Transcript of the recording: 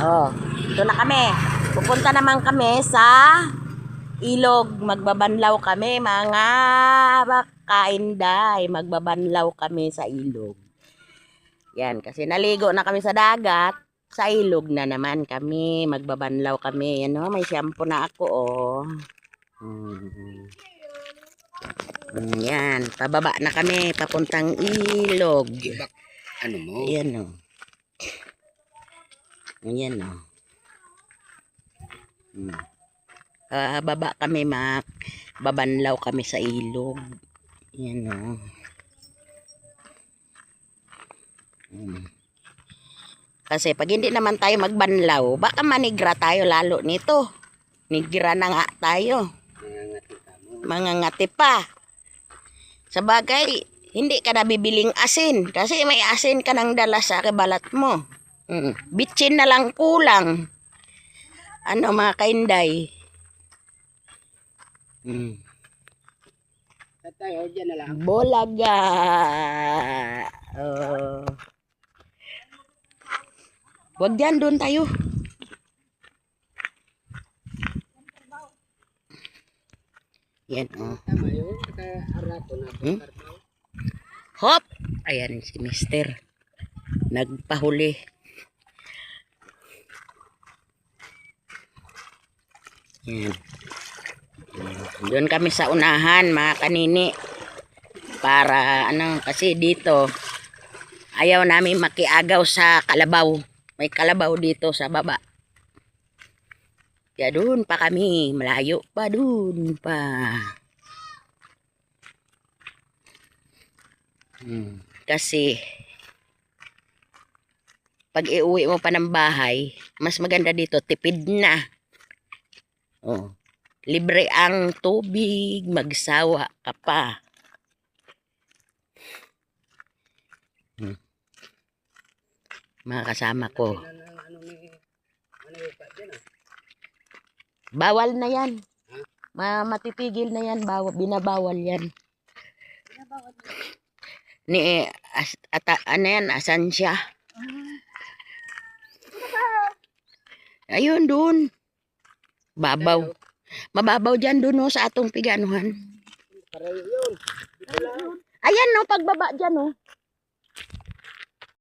Oh, ito na kami. Pupunta naman kami sa ilog. Magbabanlaw kami, mga kainday. Magbabanlaw kami sa ilog. Yan, kasi naligo na kami sa dagat. Sa ilog na naman kami. Magbabanlaw kami. Yan, oh, may shampoo na ako, oh. Yan, pababa na kami. Papuntang ilog. Ano mo? Yan, oh. Yan, oh. Baba kami, babanlaw kami sa ilog. Yan, oh. Kasi pag hindi naman tayo magbanlaw, baka manigra tayo lalo nito. Nigra na nga tayo. Mangangati pa. Sa bagay, hindi ka na bibiling asin. Kasi may asin ka nang dala sa balat mo. Bitsin na lang kulang. Ano mga kainday? Tayo, dyan na lang. Bolaga. Oh. Wag dyan, doon tayo. Yan, oh. Tama yun. Arato na. Hop! Ayan si Mister. Nagpahuli. Yan. Doon kami sa unahan, mga kanini. Para ano, kasi dito ayaw namin makiagaw sa kalabaw. May kalabaw dito sa baba. Kaya doon pa kami, malayo pa doon pa. Kasi pag iuwi mo pa ng bahay, mas maganda dito, tipid na. Oh, libre ang tubig, magsawa ka pa. Mga kasama ko. Bawal na yan. Matipigil na yan. Binabawal yan. Ni ano yan, asan siya? Ayun doon. Babaw. Mababaw dyan doon, no, sa atong piganuhan. Ayan, no, pagbaba dyan, no.